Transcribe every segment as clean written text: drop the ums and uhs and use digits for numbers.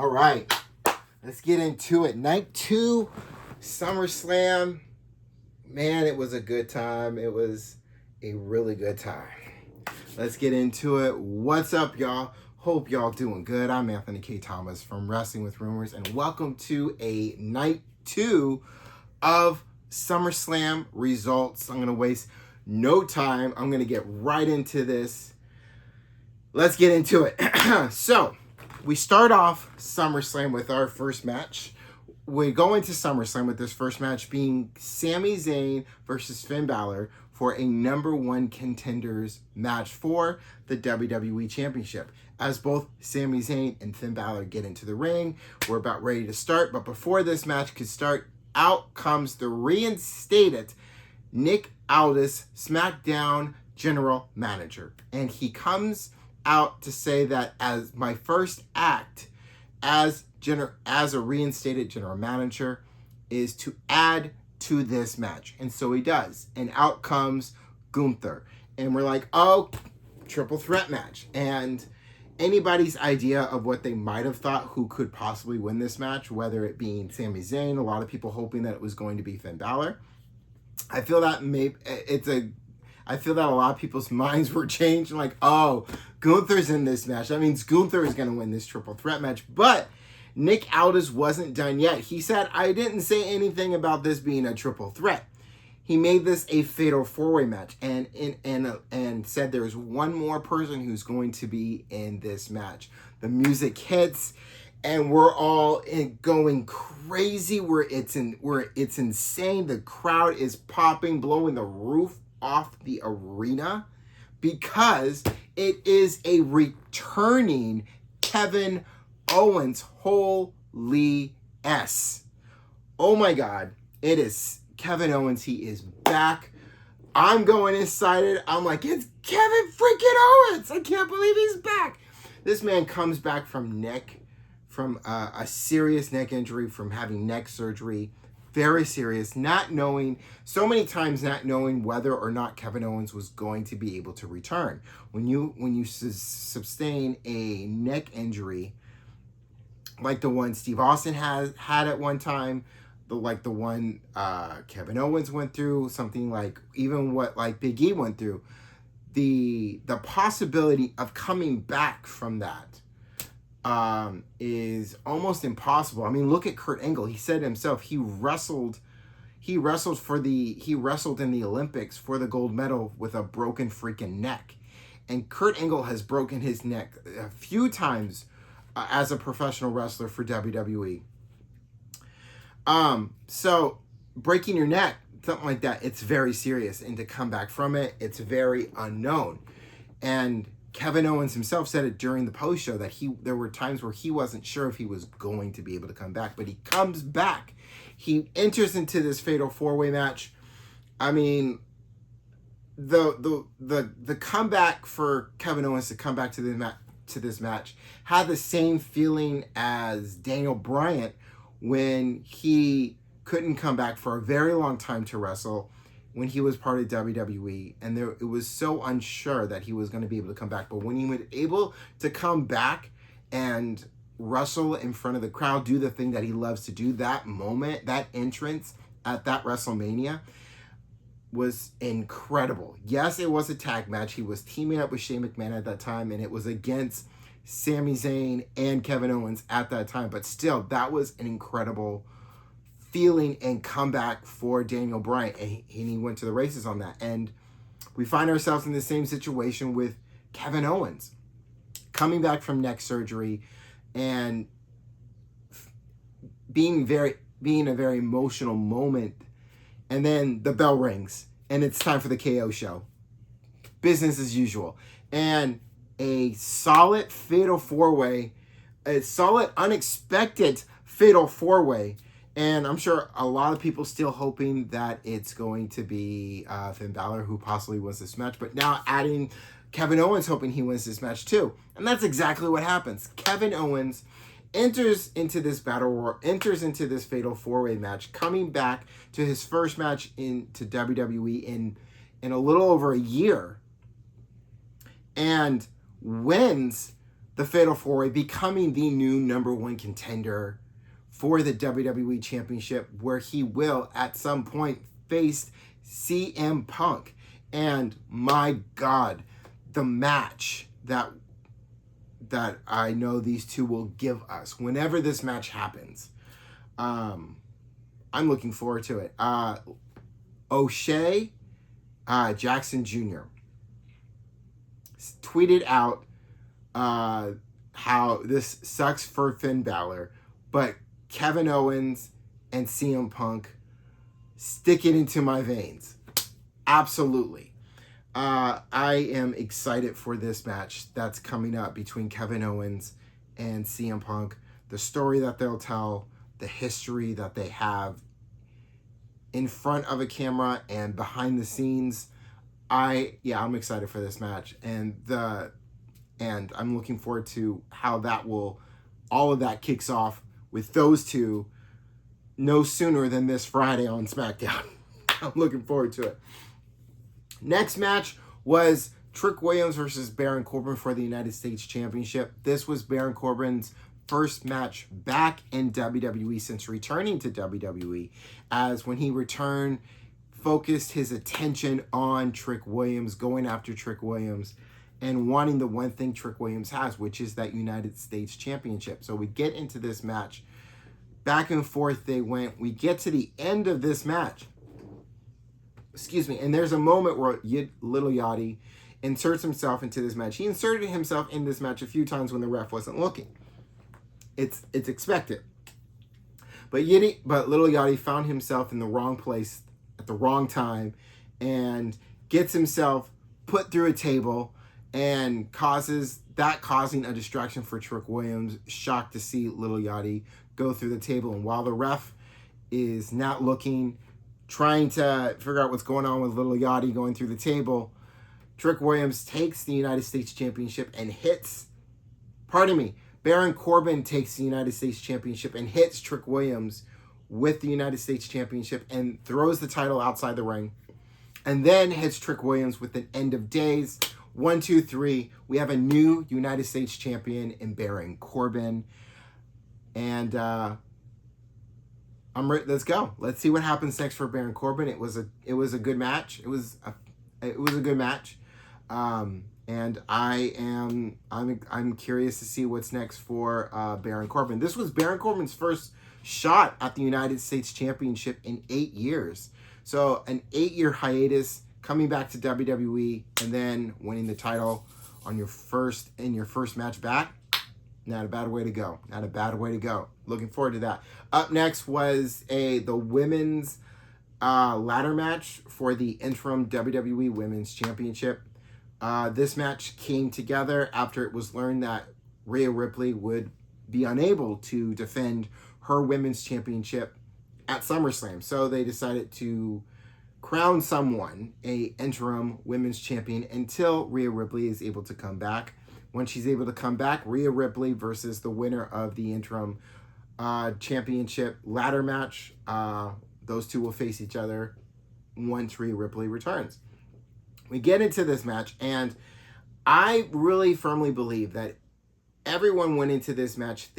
All right, let's get into it. Night 2, SummerSlam. Man, it was a good time. It was a really good time. Let's get into it. What's up, y'all? Hope y'all doing good. I'm Anthony K. Thomas from Wrestling with Rumors, and welcome to a Night 2 of SummerSlam results. I'm going to waste no time. I'm going to get right into this. Let's get into it. So, we start off SummerSlam with our first match. We go into SummerSlam with this first match being Sami Zayn versus Finn Balor for a number 1 contenders match for the WWE Championship. As both Sami Zayn and Finn Balor get into the ring, we're about ready to start. But before this match could start, out comes the reinstated Nick Aldis, SmackDown General Manager. And he comes out to say that as my first act as a reinstated general manager is to add to this match. And so he does. And out comes Gunther. And we're like, oh, triple threat match. And anybody's idea of what they might have thought who could possibly win this match, whether it being Sami Zayn, a lot of people hoping that it was going to be Finn Balor. I feel that a lot of people's minds were changed. Like, oh, Gunther's in this match. That means Gunther is going to win this triple threat match. But Nick Aldis wasn't done yet. He said, I didn't say anything about this being a triple threat. He made this a fatal 4-way match and said there's one more person who's going to be in this match. The music hits and we're all going crazy where it's insane. The crowd is popping, blowing the roof off the arena because it is a returning Kevin Owens. Holy S. Oh my God. It is Kevin Owens. He is back. I'm going excited. I'm like, it's Kevin freaking Owens. I can't believe he's back. This man comes back from a serious neck injury, from having neck surgery. Very serious, not knowing whether or not Kevin Owens was going to be able to return. When you sustain a neck injury like the one Steve Austin had at one time, the one Kevin Owens went through, something like even what like Big E went through, the possibility of coming back from that is almost impossible. I mean, look at Kurt Angle. He said himself he wrestled in the Olympics for the gold medal with a broken freaking neck. And Kurt Angle has broken his neck a few times as a professional wrestler for WWE. So breaking your neck, something like that, it's very serious. And to come back from it, it's very unknown. And Kevin Owens himself said it during the post show that there were times where he wasn't sure if he was going to be able to come back, but he comes back. He enters into this fatal 4-way match. I mean, the comeback for Kevin Owens to come back to this match had the same feeling as Daniel Bryan when he couldn't come back for a very long time to wrestle when he was part of WWE, and it was so unsure that he was going to be able to come back. But when he was able to come back and wrestle in front of the crowd, do the thing that he loves to do, that moment, that entrance at that WrestleMania was incredible. Yes, it was a tag match. He was teaming up with Shane McMahon at that time, and it was against Sami Zayn and Kevin Owens at that time. But still, that was an incredible feeling and comeback for Daniel Bryan, and he went to the races on that. And we find ourselves in the same situation with Kevin Owens coming back from neck surgery and being a very emotional moment. And then the bell rings and it's time for the KO show. Business as usual. And a solid fatal 4-way, a solid unexpected fatal 4-way. And I'm sure a lot of people still hoping that it's going to be Finn Balor who possibly wins this match. But now adding Kevin Owens hoping he wins this match too. And that's exactly what happens. Kevin Owens enters into this battle royal, enters into this fatal 4-way match, coming back to his first match into WWE in a little over a year. And wins the Fatal 4-Way, becoming the new #1 contender for the WWE Championship, where he will at some point face CM Punk. And my God, the match that I know these two will give us whenever this match happens. I'm looking forward to it. O'Shea Jackson Jr. tweeted out how this sucks for Finn Balor, but Kevin Owens and CM Punk stick it into my veins. Absolutely. I am excited for this match that's coming up between Kevin Owens and CM Punk. The story that they'll tell, the history that they have in front of a camera and behind the scenes. I'm excited for this match, and I'm looking forward to how all of that kicks off with those two no sooner than this Friday on SmackDown. I'm looking forward to it. Next match was Trick Williams versus Baron Corbin for the United States Championship. This was Baron Corbin's first match back in WWE since returning to WWE, as when he returned, focused his attention on Trick Williams, going after Trick Williams, and wanting the one thing Trick Williams has, which is that United States Championship. So we get into this match. Back and forth they went. We get to the end of this match. And there's a moment where Little Yachty inserts himself into this match. He inserted himself in this match a few times when the ref wasn't looking. It's expected. But Little Yachty found himself in the wrong place at the wrong time and gets himself put through a table and causing a distraction for Trick Williams. Shocked to see Little Yachty go through the table. And while the ref is not looking, trying to figure out what's going on with Little Yachty going through the table, Trick Williams takes the United States Championship and Baron Corbin takes the United States Championship and hits Trick Williams with the United States Championship and throws the title outside the ring, and then hits Trick Williams with an end of days. 1, 2, 3. We have a new United States champion in Baron Corbin. And I'm ready. Let's go. Let's see what happens next for Baron Corbin. It was a good match. It was a good match. And I'm curious to see what's next for Baron Corbin. This was Baron Corbin's first shot at the United States Championship in 8 years. So an 8-year hiatus, coming back to WWE, and then winning the title on your first match back. Not a bad way to go. Not a bad way to go. Looking forward to that. Up next was the women's ladder match for the interim WWE Women's Championship. This match came together after it was learned that Rhea Ripley would be unable to defend her women's championship at SummerSlam. So they decided to crown someone a interim women's champion until Rhea Ripley is able to come back. When she's able to come back, Rhea Ripley versus the winner of the interim championship ladder match. Those two will face each other once Rhea Ripley returns. We get into this match, and I really firmly believe that everyone went into this match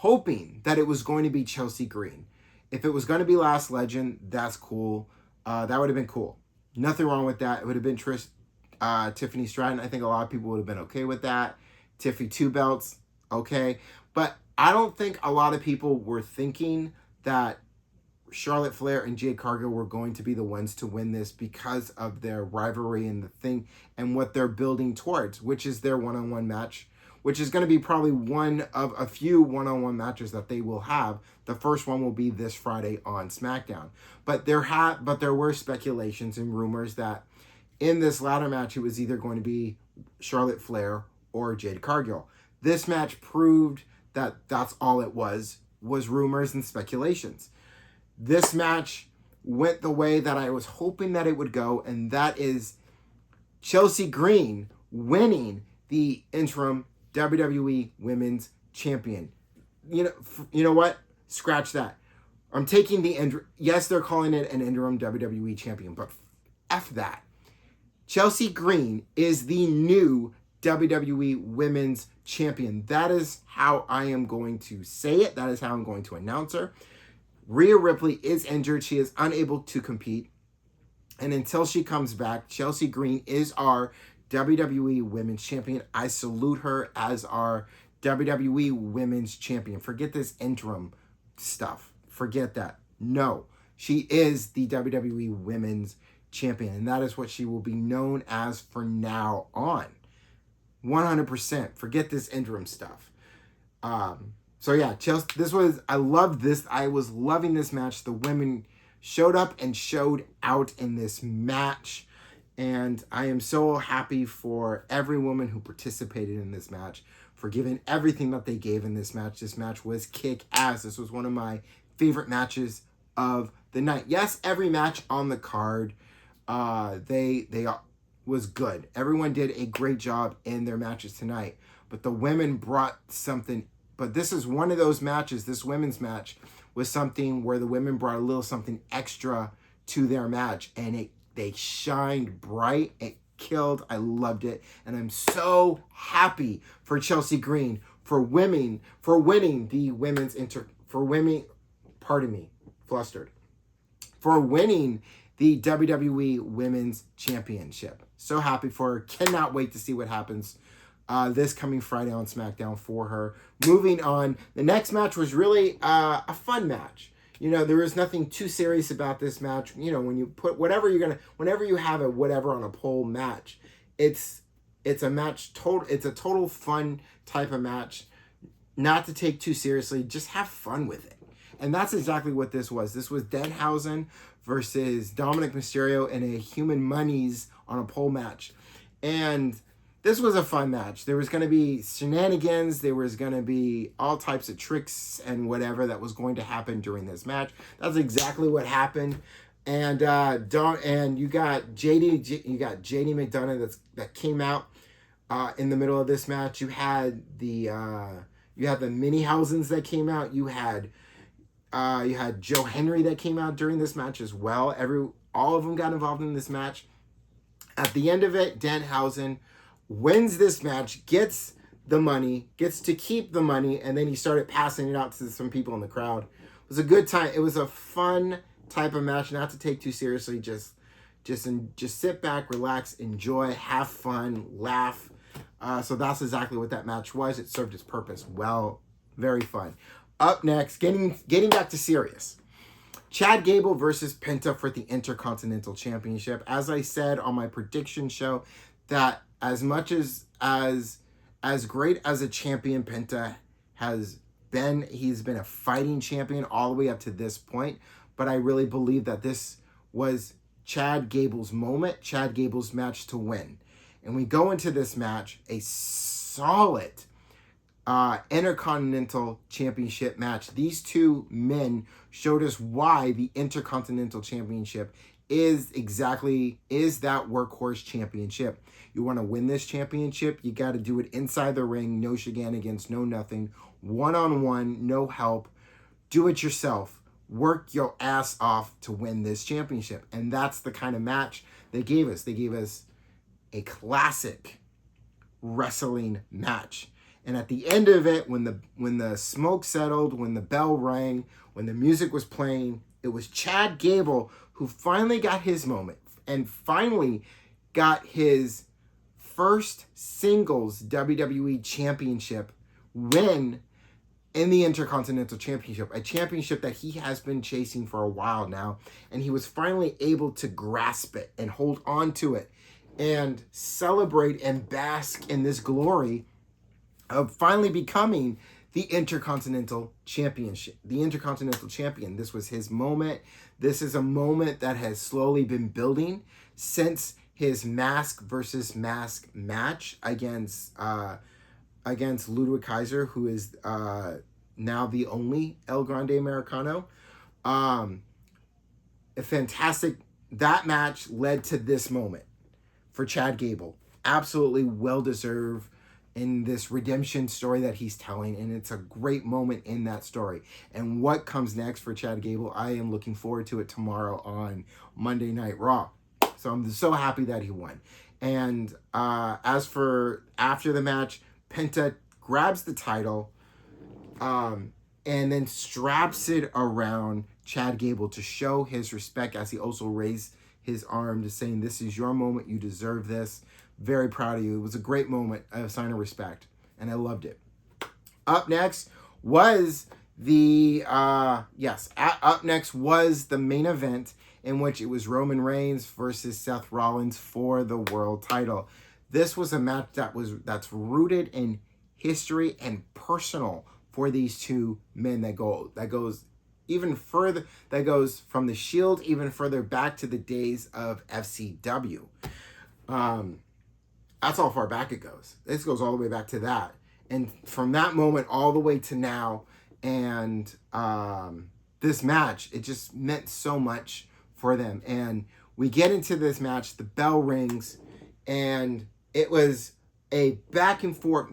hoping that it was going to be Chelsea Green. If it was going to be Last Legend, that's cool. That would have been cool. Nothing wrong with that. It would have been Tiffany Stratton. I think a lot of people would have been okay with that. Tiffy 2 belts, okay. But I don't think a lot of people were thinking that Charlotte Flair and Jade Cargill were going to be the ones to win this because of their rivalry and the thing and what they're building towards, which is their one-on-one match, which is going to be probably one of a few one-on-one matches that they will have. The first one will be this Friday on SmackDown. But there were speculations and rumors that in this ladder match, it was either going to be Charlotte Flair or Jade Cargill. This match proved that that's all it was rumors and speculations. This match went the way that I was hoping that it would go, and that is Chelsea Green winning the interim WWE Women's Champion. You know what? Scratch that. I'm taking yes, they're calling it an interim WWE Champion, but F that. Chelsea Green is the new WWE Women's Champion. That is how I am going to say it. That is how I'm going to announce her. Rhea Ripley is injured. She is unable to compete. And until she comes back, Chelsea Green is our WWE Women's Champion. I salute her as our WWE Women's Champion. Forget this interim stuff. Forget that. No, she is the WWE Women's Champion. And that is what she will be known as for now on. 100%. Forget this interim stuff. So yeah, Chelsea, I loved this. I was loving this match. The women showed up and showed out in this match. And I am so happy for every woman who participated in this match, for giving everything that they gave in this match. This match was kick-ass. This was one of my favorite matches of the night. Yes, every match on the card, they was good. Everyone did a great job in their matches tonight. But the women brought something. But this is one of those matches, this women's match, was something where the women brought a little something extra to their match. And they shined bright. It killed. I loved it. And I'm so happy for Chelsea Green for winning the women's for winning the WWE Women's Championship. So happy for her. Cannot wait to see what happens this coming Friday on SmackDown for her. Moving on, the next match was really a fun match. You know, there was nothing too serious about this match. You know, when you put whenever you have a whatever on a pole match, it's a match it's a total fun type of match. Not to take too seriously, just have fun with it. And that's exactly what this was. This was Danhausen versus Dominic Mysterio in a Human Monies on a pole match. And this was a fun match. There was going to be shenanigans. There was going to be all types of tricks and whatever that was going to happen during this match. That's exactly what happened. And you got JD McDonough that came out in the middle of this match. You had the Minihausens that came out. You had Joe Henry that came out during this match as well. All of them got involved in this match. At the end of it, Danhausen wins this match, gets the money, gets to keep the money, and then he started passing it out to some people in the crowd. It was a good time. It was a fun type of match, not to take too seriously. Just sit back, relax, enjoy, have fun, laugh. So that's exactly what that match was. It served its purpose well. Very fun. Up next, getting back to serious. Chad Gable versus Penta for the Intercontinental Championship. As I said on my prediction show, that as much as great as a champion Penta has been, he's been a fighting champion all the way up to this point. But I really believe that this was Chad Gable's moment, Chad Gable's match to win. And we go into this match, a solid Intercontinental Championship match. These two men showed us why the Intercontinental Championship is that workhorse championship. You want to win this championship, you got to do it inside the ring, no shenanigans, no nothing, one-on-one, no help. Do it yourself. Work your ass off to win this championship. And that's the kind of match they gave us. They gave us a classic wrestling match. And at the end of it, when the smoke settled, when the bell rang, when the music was playing, it was Chad Gable who finally got his moment and finally got his first singles WWE Championship win in the Intercontinental Championship, a championship that he has been chasing for a while now, and he was finally able to grasp it and hold on to it and celebrate and bask in this glory of finally becoming the Intercontinental Championship, the Intercontinental Champion. This was his moment. This is a moment that has slowly been building since his mask versus mask match against Ludwig Kaiser, who is now the only El Grande Americano. A fantastic, that match led to this moment for Chad Gable. Absolutely well-deserved in this redemption story that he's telling, and it's a great moment in that story. And what comes next for Chad Gable, I am looking forward to it tomorrow on Monday Night Raw. So I'm so happy that he won. And as for after the match, Penta grabs the title and then straps it around Chad Gable to show his respect, as he also raised his arm to saying, "This is your moment. You deserve this. Very proud of you." It was a great moment, a sign of respect, and I loved it. Up next was up next was the main event, in which it was Roman Reigns versus Seth Rollins for the world title. This was a match that's rooted in history and personal for these two men. That goes even further. That goes from the Shield even further back to the days of FCW. That's how far back it goes. This goes all the way back to that. And from that moment all the way to now, and this match, it just meant so much for them. And we get into this match, the bell rings, and it was a back and forth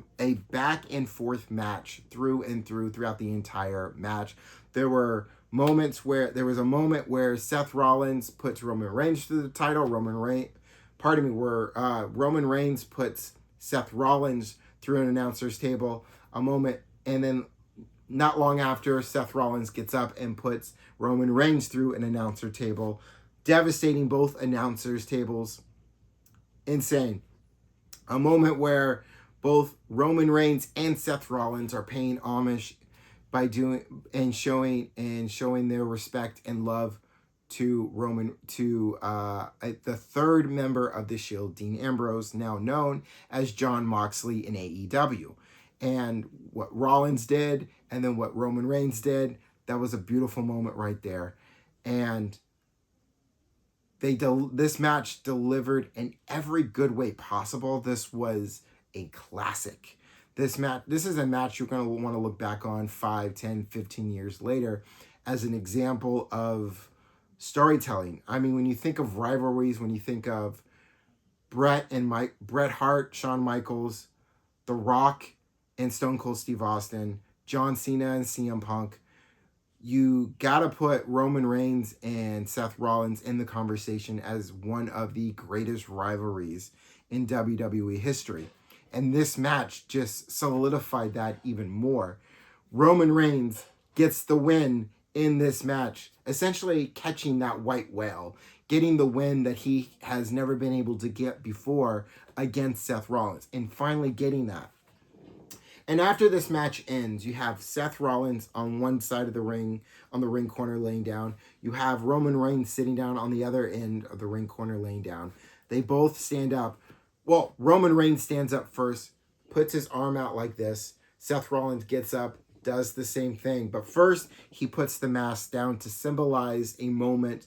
match through and throughout the entire match. There was a moment where Seth Rollins puts Roman Reigns through the title. Roman Reigns puts Seth Rollins through an announcer's table. A moment, and then not long after, Seth Rollins gets up and puts Roman Reigns through an announcer table, devastating both announcers' tables. Insane. A moment where both Roman Reigns and Seth Rollins are paying homage by showing their respect and love to the third member of the Shield, Dean Ambrose, now known as Jon Moxley in AEW. And what Rollins did, and then what Roman Reigns did, that was a beautiful moment right there. And this match delivered in every good way possible. This was a classic. This is a match you're going to want to look back on 5, 10, 15 years later as an example of storytelling. I mean, when you think of rivalries, when you think of Bret Hart, Shawn Michaels, The Rock and Stone Cold Steve Austin, John Cena and CM Punk, you gotta put Roman Reigns and Seth Rollins in the conversation as one of the greatest rivalries in WWE history. And this match just solidified that even more. Roman Reigns gets the win in this match, essentially catching that white whale, getting the win that he has never been able to get before against Seth Rollins, and finally getting that. And after this match ends, you have Seth Rollins on one side of the ring, on the ring corner laying down. You have Roman Reigns sitting down on the other end of the ring corner laying down. They both stand up. Well, Roman Reigns stands up first, puts his arm out like this. Seth Rollins gets up, does the same thing. But first, he puts the mask down to symbolize a moment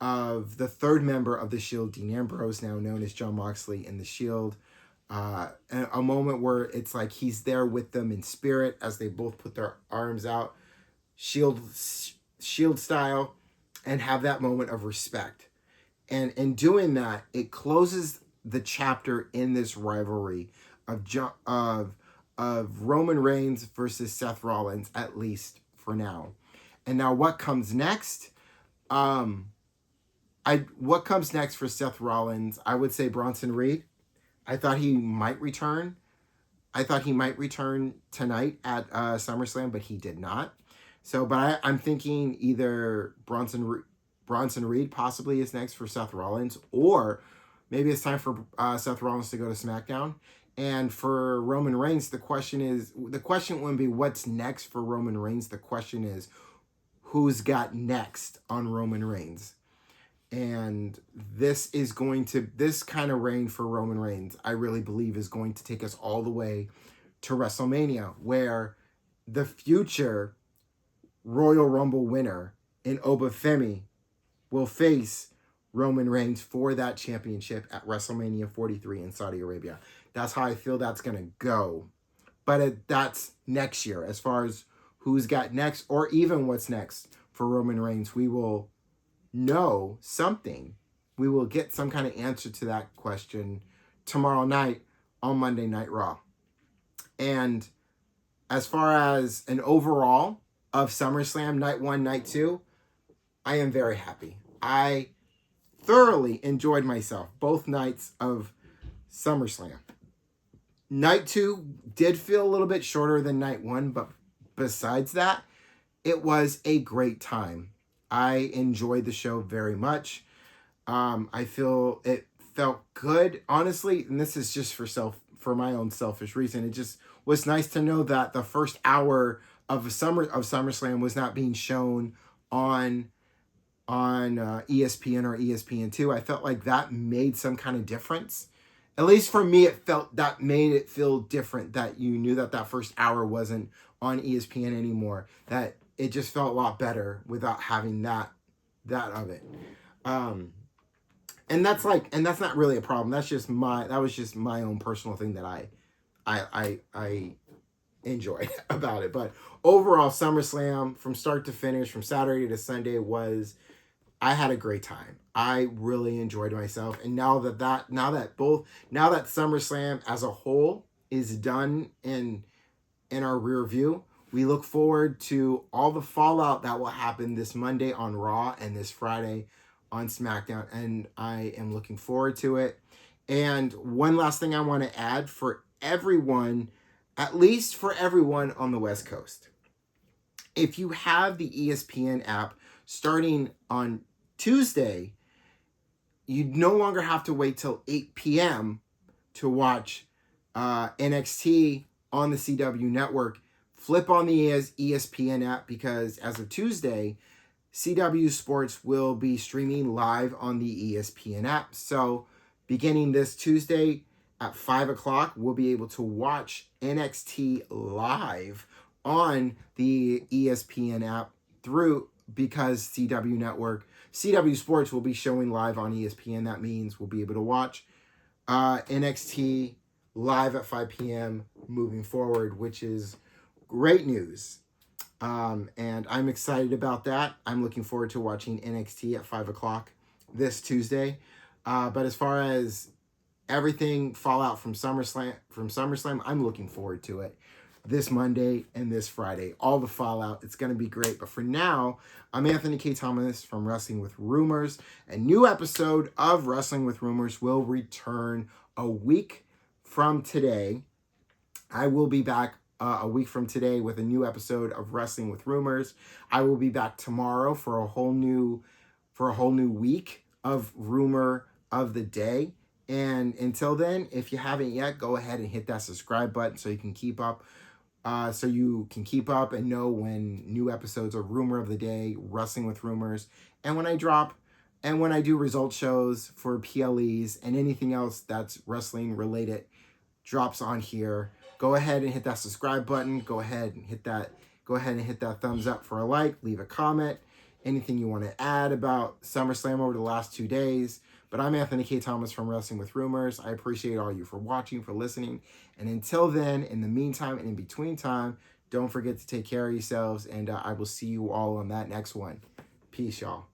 of the third member of the Shield, Dean Ambrose, now known as Jon Moxley in the Shield. A moment where it's like he's there with them in spirit as they both put their arms out, shield style, and have that moment of respect. And in doing that, it closes the chapter in this rivalry of Roman Reigns versus Seth Rollins, at least for now. And now what comes next? What comes next for Seth Rollins? I would say Bronson Reed. I thought he might return. I thought he might return tonight at SummerSlam, but he did not. So, but I'm thinking either Bronson Reed possibly is next for Seth Rollins, or maybe it's time for Seth Rollins to go to SmackDown. And for Roman Reigns, the question wouldn't be what's next for Roman Reigns. The question is who's got next on Roman Reigns. And this kind of reign for Roman Reigns, I really believe, is going to take us all the way to WrestleMania, where the future Royal Rumble winner in Obafemi will face Roman Reigns for that championship at WrestleMania 43 in Saudi Arabia. That's how I feel that's going to go. But that's next year. As far as who's got next, or even what's next for Roman Reigns, we will know something. We will get some kind of answer to that question tomorrow night on Monday Night Raw. And as far as an overall of SummerSlam night 1, night 2, I am very happy. I thoroughly enjoyed myself both nights of SummerSlam. Night 2 did feel a little bit shorter than night 1, but besides that, it was a great time. I enjoyed the show very much. I feel it felt good, honestly, and this is just for my own selfish reason. It just was nice to know that the first hour of SummerSlam was not being shown on ESPN or ESPN2. I felt like that made some kind of difference. At least for me, that made it feel different, that you knew that first hour wasn't on ESPN anymore, that it just felt a lot better without having that of it. And that's not really a problem. That was just my own personal thing that I enjoyed about it. But overall, SummerSlam from start to finish, from Saturday to Sunday, I had a great time. I really enjoyed myself. And now that SummerSlam as a whole is done in our rear view, we look forward to all the fallout that will happen this Monday on Raw and this Friday on SmackDown. And I am looking forward to it. And one last thing I want to add for everyone, at least for everyone on the West Coast. If you have the ESPN app starting on Tuesday, you no longer have to wait till 8 p.m. to watch NXT on the CW network. Flip on the ESPN app, because as of Tuesday, CW Sports will be streaming live on the ESPN app. So beginning this Tuesday at 5 o'clock, we'll be able to watch NXT live on the ESPN app because CW Sports will be showing live on ESPN. That means we'll be able to watch NXT live at 5 p.m. moving forward, which is great news. And I'm excited about that. I'm looking forward to watching NXT at 5 o'clock this Tuesday. But as far as everything fallout from SummerSlam, I'm looking forward to it this Monday and this Friday. All the fallout. It's going to be great. But for now, I'm Anthony K. Thomas from Wrestling with Rumors. A new episode of Wrestling with Rumors will return a week from today. I will be back a week from today with a new episode of Wrestling with Rumors. I will be back tomorrow for a whole new week of Rumor of the Day. And until then, if you haven't yet, go ahead and hit that subscribe button so you can keep up. And know when new episodes of Rumor of the Day, Wrestling with Rumors, and when I do result shows for PLEs and anything else that's wrestling related drops on here. Go ahead and hit that subscribe button. Go ahead and hit that thumbs up for a like. Leave a comment. Anything you want to add about SummerSlam over the last 2 days. But I'm Anthony K. Thomas from Wrestling with Rumors. I appreciate all you for watching, for listening. And until then, in the meantime and in between time, don't forget to take care of yourselves. And I will see you all on that next one. Peace, y'all.